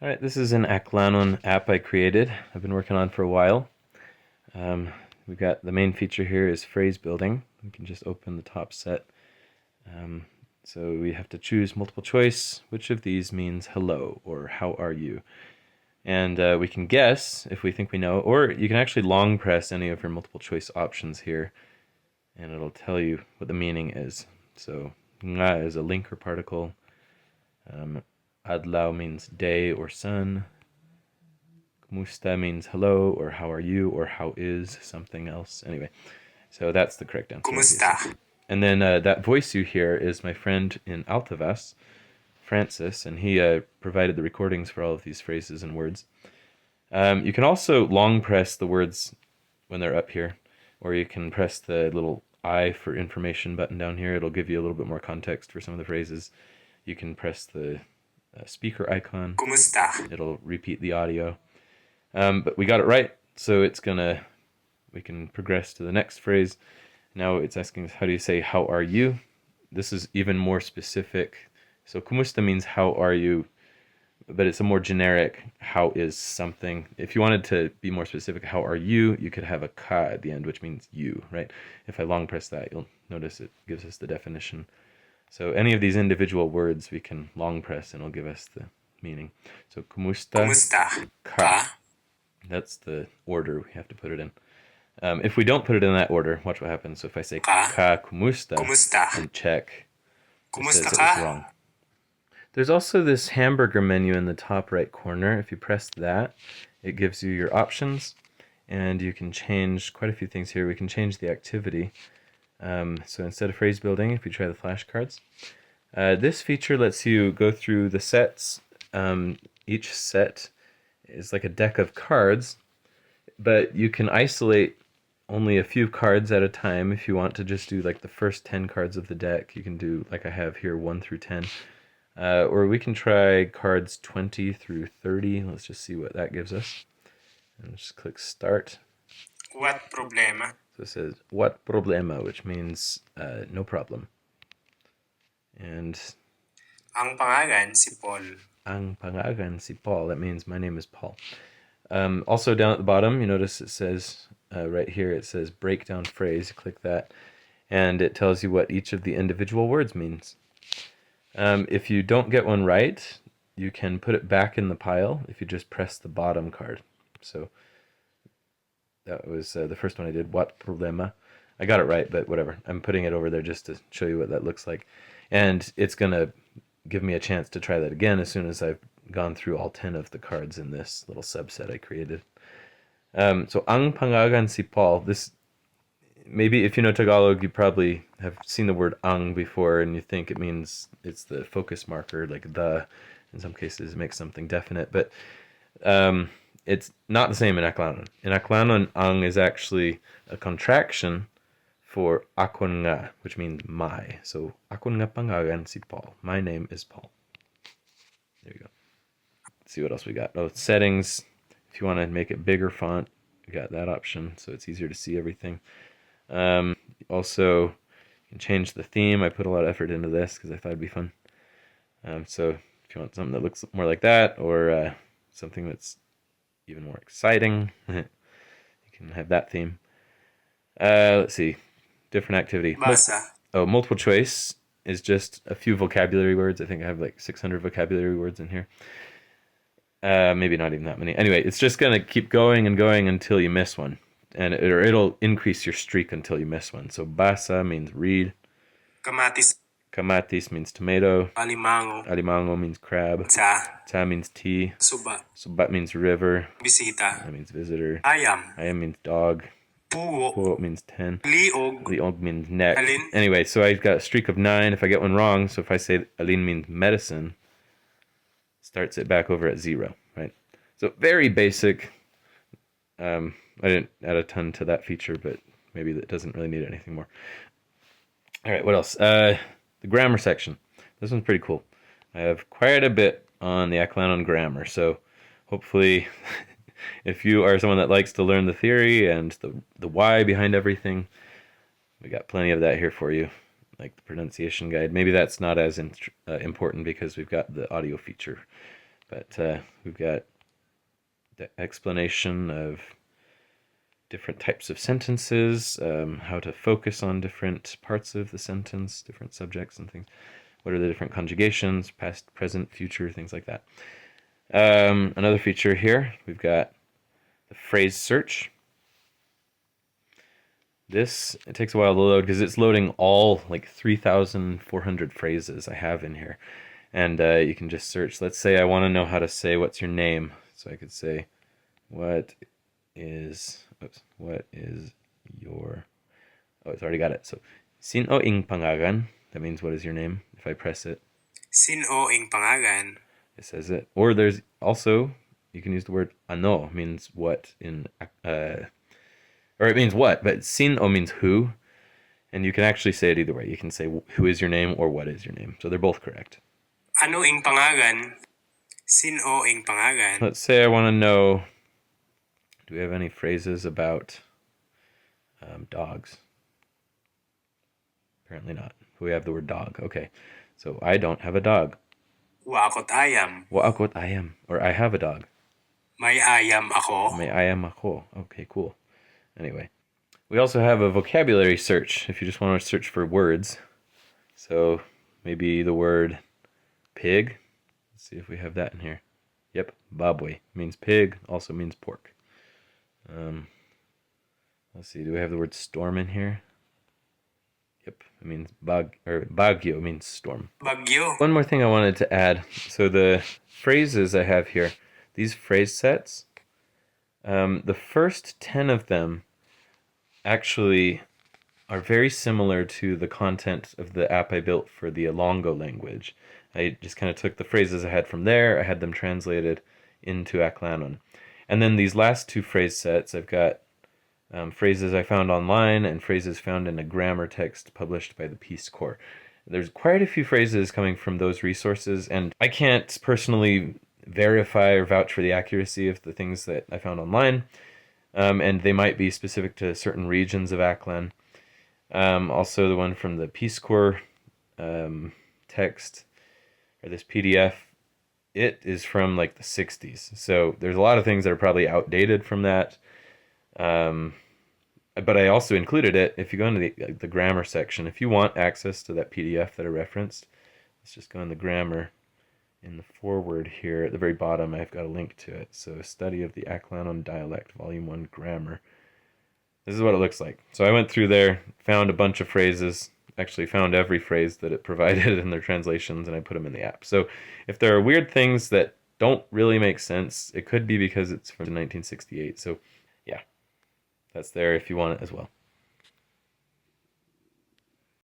All right, this is an Aklanon app I created. I've been working on for a while. We've got the main feature here is phrase building. We can just open the top set. So we have to choose multiple choice. Which of these means hello or how are you? And we can guess if we think we know, or you can actually long press any of your multiple choice options here, and it'll tell you what the meaning is. So nga is a link or particle. Adlaw means day or sun. Kumusta means hello or how are you or how is something else. Anyway, so that's the correct answer. Kumusta. And then that voice you hear is my friend in Altavas, Francis, and he provided the recordings for all of these phrases and words. You can also long press the words when they're up here, or you can press the little I for information button down here. It'll give you a little bit more context for some of the phrases. You can press the speaker icon. Kumusta. It'll repeat the audio. But we got it right, so we can progress to the next phrase. Now it's asking us, how do you say, how are you? This is even more specific. So kumusta means how are you, but it's a more generic, how is something. If you wanted to be more specific, how are you, you could have a ka at the end, which means you, right? If I long press that, you'll notice it gives us the definition. So any of these individual words we can long press and it'll give us the meaning. So kumusta, ka. That's the order we have to put it in. If we don't put it in that order, watch what happens. So if I say ka kumusta and check, it says it was wrong. There's also this hamburger menu in the top right corner. If you press that, it gives you your options, and you can change quite a few things here. We can change the activity. So instead of phrase building, if you try the flashcards, this feature lets you go through the sets. Each set is like a deck of cards, but you can isolate only a few cards at a time. If you want to just do like the first 10 cards of the deck, you can do like I have here 1 through 10. Or we can try cards 20 through 30. Let's just see what that gives us. And just click start. What problema? So it says, what problema, which means no problem. And ang pangalan si Paul. Ang pangalan si Paul, that means my name is Paul. Also down at the bottom, you notice it says, right here, it says breakdown phrase. Click that, and it tells you what each of the individual words means. If you don't get one right, you can put it back in the pile if you just press the bottom card. So that was the first one I did, what problema. I got it right, but whatever. I'm putting it over there just to show you what that looks like. And it's going to give me a chance to try that again as soon as I've gone through all 10 of the cards in this little subset I created. So, ang pangalan si Paul, this, maybe if you know Tagalog, you probably have seen the word ang before and you think it means it's the focus marker, like the, in some cases it makes something definite, but it's not the same in Aklanon. In Aklanon, ang is actually a contraction for akon nga, which means my. So, akon nga pangalan si Paul. My name is Paul. There you go. Let's see what else we got. Oh, settings. If you want to make it bigger font, you got that option, so it's easier to see everything. Also, you can change the theme. I put a lot of effort into this because I thought it'd be fun. So if you want something that looks more like that, or something that's even more exciting, you can have that theme. Let's see. Different activity. Multiple choice is just a few vocabulary words. I think I have like 600 vocabulary words in here. Maybe not even that many. Anyway, it's just going to keep going and going until you miss one. And it'll increase your streak until you miss one. So basa means read. Kamatis. Kamatis means tomato. Alimango. Alimango means crab. Ta means tea. Suba. Suba means river. Bisita. That means visitor. Ayam. Ayam means dog. Pugo. Pugo means 10. Liog. Liog means neck. Alin. Anyway, so I've got a streak of 9. If I get one wrong, so if I say alin means medicine, starts it back over at 0, right? So very basic. I didn't add a ton to that feature, but maybe that doesn't really need anything more. All right, what else? The grammar section. This one's pretty cool. I have quite a bit on the Aklanon grammar, so hopefully if you are someone that likes to learn the theory and the why behind everything, we got plenty of that here for you, like the pronunciation guide. Maybe that's not as important because we've got the audio feature. But we've got the explanation of different types of sentences, how to focus on different parts of the sentence, different subjects and things. What are the different conjugations, past, present, future, things like that. Another feature here, we've got the phrase search. This, it takes a while to load because it's loading all like 3,400 phrases I have in here. And you can just search. Let's say I want to know how to say what's your name. So I could say, what is your... Oh, it's already got it. So, sino ing pangalan. That means what is your name? If I press it, Sino ing pangalan? it says it. Or there's also, you can use the word ano, means what in... or it means what, but sino means who. And you can actually say it either way. You can say who is your name or what is your name. So they're both correct. Ano ing pangalan? Sino ing pangalan? Let's say I want to know, do we have any phrases about dogs? Apparently not. We have the word dog. Okay. So I don't have a dog. Waakot ayam. Waakot ayam. Or I have a dog. May ayam ako. May ayam ako. Okay, cool. Anyway. We also have a vocabulary search if you just want to search for words. So maybe the word pig. Let's see if we have that in here. Yep, baboy means pig, also means pork. Let's see, do we have the word storm in here? Yep, it means bagyo means storm. Bagyo. One more thing I wanted to add. So the phrases I have here, these phrase sets, the first 10 of them actually are very similar to the content of the app I built for the Ilonggo language. I just kind of took the phrases I had from there, I had them translated into Aklanon. And then these last two phrase sets, I've got phrases I found online and phrases found in a grammar text published by the Peace Corps. There's quite a few phrases coming from those resources, and I can't personally verify or vouch for the accuracy of the things that I found online, and they might be specific to certain regions of Aklan. Also, the one from the Peace Corps text, or this PDF, it is from like the 60s. So there's a lot of things that are probably outdated from that. But I also included it. If you go into the grammar section, if you want access to that PDF that I referenced, let's just go in the grammar. In the foreword here, at the very bottom, I've got a link to it. So, a study of the Aklanon dialect, Volume 1 grammar. This is what it looks like. So I went through there, found a bunch of phrases, actually found every phrase that it provided in their translations, and I put them in the app. So if there are weird things that don't really make sense, it could be because it's from 1968. So yeah, that's there if you want it as well.